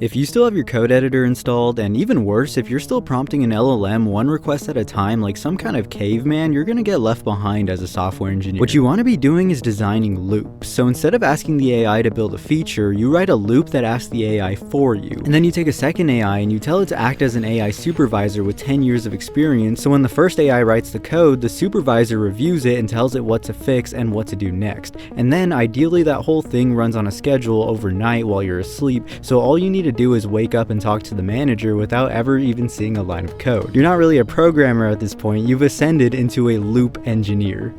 If you still have your code editor installed, and even worse, if you're still prompting an LLM one request at a time like some kind of caveman, you're gonna get left behind as a software engineer. What you want to be doing is designing loops. So instead of asking the AI to build a feature, you write a loop that asks the AI for you. And then you take a second AI and you tell it to act as an AI supervisor with 10 years of experience, so when the first AI writes the code, the supervisor reviews it and tells it what to fix and what to do next. And then ideally that whole thing runs on a schedule overnight while you're asleep, so all you need to do is wake up and talk to the manager without ever even seeing a line of code. You're not really a programmer at this point, you've ascended into a loop engineer.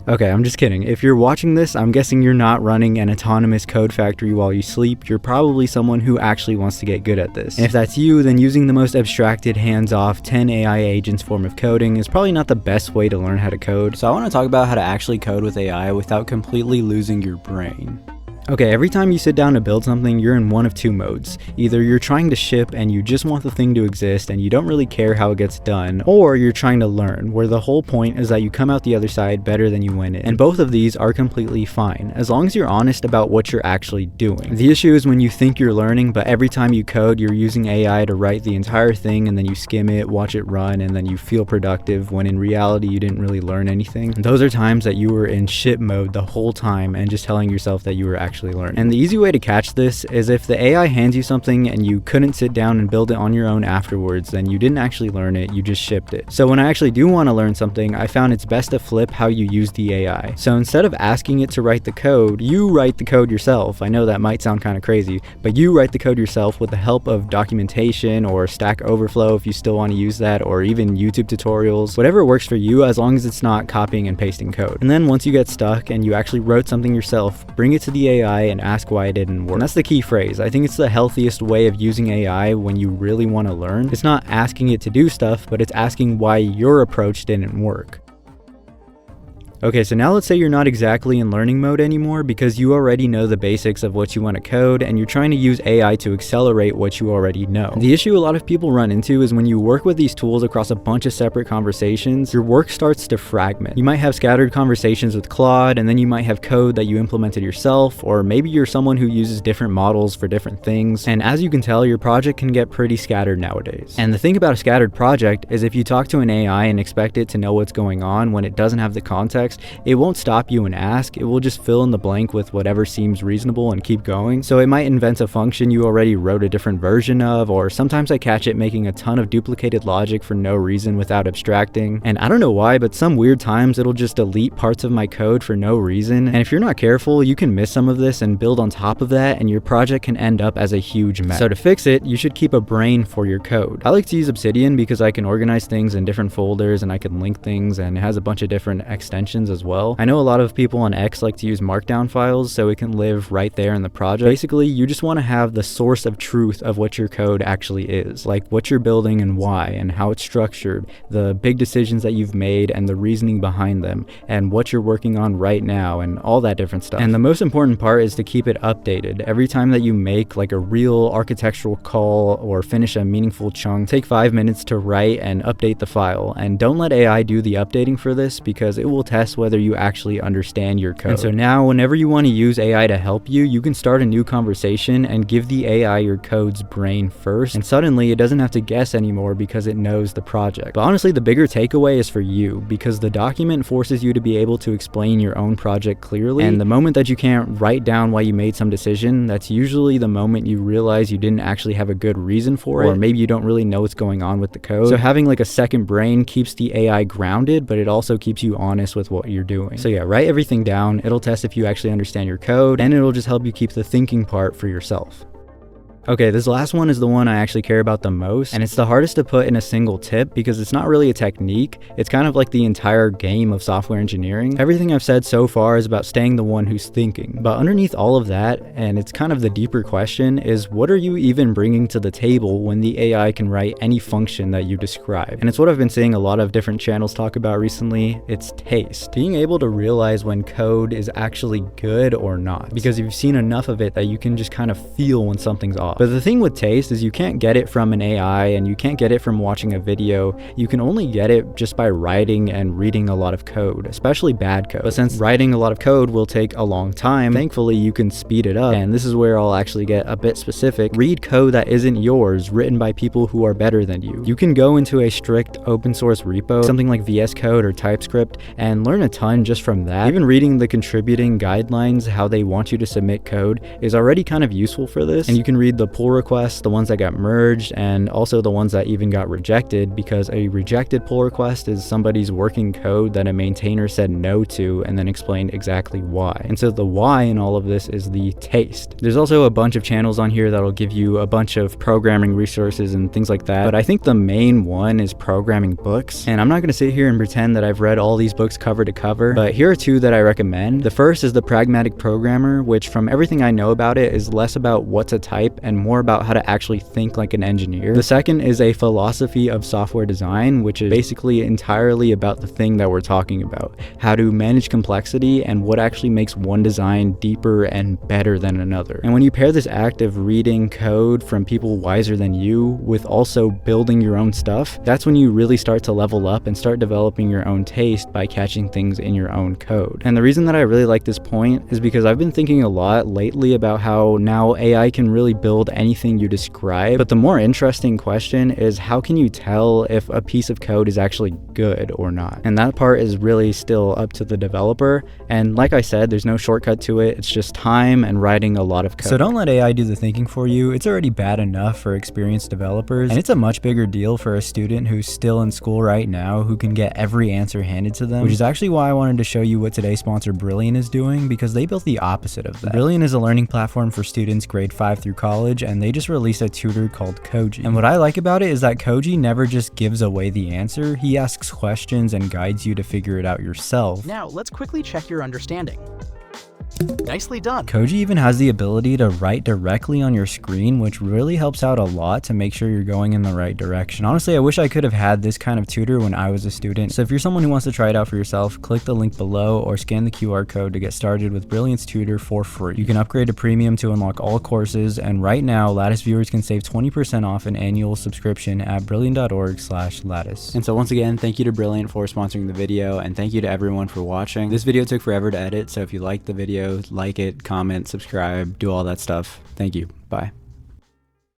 Okay, I'm just kidding. If you're watching this, I'm guessing you're not running an autonomous code factory while you sleep. You're probably someone who actually wants to get good at this. And if that's you, then using the most abstracted, hands-off, 10 AI agents form of coding is probably not the best way to learn how to code. So I want to talk about how to actually code with AI without completely losing your brain. Okay, every time you sit down to build something, you're in one of two modes. Either you're trying to ship and you just want the thing to exist and you don't really care how it gets done, or you're trying to learn, where the whole point is that you come out the other side better than you went in. And both of these are completely fine, as long as you're honest about what you're actually doing. The issue is when you think you're learning, but every time you code, you're using AI to write the entire thing and then you skim it, watch it run, and then you feel productive, when in reality you didn't really learn anything. And those are times that you were in ship mode the whole time and just telling yourself that you were actually learn. And the easy way to catch this is if the AI hands you something and you couldn't sit down and build it on your own afterwards, then you didn't actually learn it, you just shipped it. So when I actually do want to learn something, I found it's best to flip how you use the AI. So instead of asking it to write the code, you write the code yourself. I know that might sound kind of crazy, but you write the code yourself with the help of documentation or Stack Overflow if you still want to use that, or even YouTube tutorials, whatever works for you, as long as it's not copying and pasting code. And then once you get stuck and you actually wrote something yourself, bring it to the AI and ask why it didn't work. And that's the key phrase. I think it's the healthiest way of using AI when you really want to learn. It's not asking it to do stuff, but it's asking why your approach didn't work. Okay, so now let's say you're not exactly in learning mode anymore because you already know the basics of what you want to code and you're trying to use AI to accelerate what you already know. The issue a lot of people run into is when you work with these tools across a bunch of separate conversations, your work starts to fragment. You might have scattered conversations with Claude, and then you might have code that you implemented yourself, or maybe you're someone who uses different models for different things. And as you can tell, your project can get pretty scattered nowadays. And the thing about a scattered project is if you talk to an AI and expect it to know what's going on when it doesn't have the context, it won't stop you and ask, it will just fill in the blank with whatever seems reasonable and keep going. So it might invent a function you already wrote a different version of, or sometimes I catch it making a ton of duplicated logic for no reason without abstracting. And I don't know why, but some weird times it'll just delete parts of my code for no reason. And if you're not careful, you can miss some of this and build on top of that, and your project can end up as a huge mess. So to fix it, you should keep a brain for your code. I like to use Obsidian because I can organize things in different folders and I can link things, and it has a bunch of different extensions as well. I know a lot of people on X like to use markdown files so it can live right there in the project. Basically, you just want to have the source of truth of what your code actually is, like what you're building and why, and how it's structured, the big decisions that you've made and the reasoning behind them, and what you're working on right now, and all that different stuff. And the most important part is to keep it updated. Every time that you make like a real architectural call or finish a meaningful chunk, take 5 minutes to write and update the file. And don't let AI do the updating for this, because it will test whether you actually understand your code. And so now whenever you want to use AI to help you, you can start a new conversation and give the AI your code's brain first, and suddenly it doesn't have to guess anymore because it knows the project. But honestly, the bigger takeaway is for you, because the document forces you to be able to explain your own project clearly, and the moment that you can't write down why you made some decision, that's usually the moment you realize you didn't actually have a good reason for it, or maybe you don't really know what's going on with the code. So having like a second brain keeps the AI grounded, but it also keeps you honest with what you're doing. So yeah, write everything down. It'll test if you actually understand your code, and it'll just help you keep the thinking part for yourself. Okay, this last one is the one I actually care about the most, and it's the hardest to put in a single tip because it's not really a technique. It's kind of like the entire game of software engineering. Everything I've said so far is about staying the one who's thinking, but underneath all of that, and it's kind of the deeper question, is what are you even bringing to the table when the AI can write any function that you describe? And it's what I've been seeing a lot of different channels talk about recently. It's taste. Being able to realize when code is actually good or not, because you've seen enough of it that you can just kind of feel when something's off. off. But the thing with taste is you can't get it from an AI and you can't get it from watching a video. You can only get it just by writing and reading a lot of code, especially bad code. But since writing a lot of code will take a long time, thankfully you can speed it up. And this is where I'll actually get a bit specific. Read code that isn't yours, written by people who are better than you. You can go into a strict open source repo, something like VS Code or TypeScript, and learn a ton just from that. Even reading the contributing guidelines, how they want you to submit code, is already kind of useful for this. And you can read the pull requests, the ones that got merged, and also the ones that even got rejected, because a rejected pull request is somebody's working code that a maintainer said no to and then explained exactly why. And so the why in all of this is the taste. There's also a bunch of channels on here that'll give you a bunch of programming resources and things like that, but I think the main one is programming books. And I'm not going to sit here and pretend that I've read all these books cover to cover, but here are two that I recommend. The first is The Pragmatic Programmer, which from everything I know about it is less about what to type and more about how to actually think like an engineer. The second is A Philosophy of Software Design, which is basically entirely about the thing that we're talking about, how to manage complexity and what actually makes one design deeper and better than another. And when you pair this act of reading code from people wiser than you with also building your own stuff, that's when you really start to level up and start developing your own taste by catching things in your own code. And the reason that I really like this point is because I've been thinking a lot lately about how now AI can really build anything you describe, but the more interesting question is how can you tell if a piece of code is actually good or not? And that part is really still up to the developer, and like I said, there's no shortcut to it. It's just time and writing a lot of code. So don't let AI do the thinking for you. It's already bad enough for experienced developers, and it's a much bigger deal for a student who's still in school right now who can get every answer handed to them, which is actually why I wanted to show you what today's sponsor Brilliant is doing, because they built the opposite of that. Brilliant is a learning platform for students grade 5 through college, and they just released a tutor called Koji. And what I like about it is that Koji never just gives away the answer. He asks questions and guides you to figure it out yourself. Now, let's quickly check your understanding. Nicely done. Koji even has the ability to write directly on your screen, which really helps out a lot to make sure you're going in the right direction. Honestly, I wish I could have had this kind of tutor when I was a student. So if you're someone who wants to try it out for yourself, click the link below or scan the QR code to get started with Brilliant's tutor for free. You can upgrade to premium to unlock all courses, and right now, Lattice viewers can save 20% off an annual subscription at brilliant.org/lattice. And so once again, thank you to Brilliant for sponsoring the video, and thank you to everyone for watching. This video took forever to edit, so if you liked the video, like it, comment, subscribe, do all that stuff. Thank you. Bye.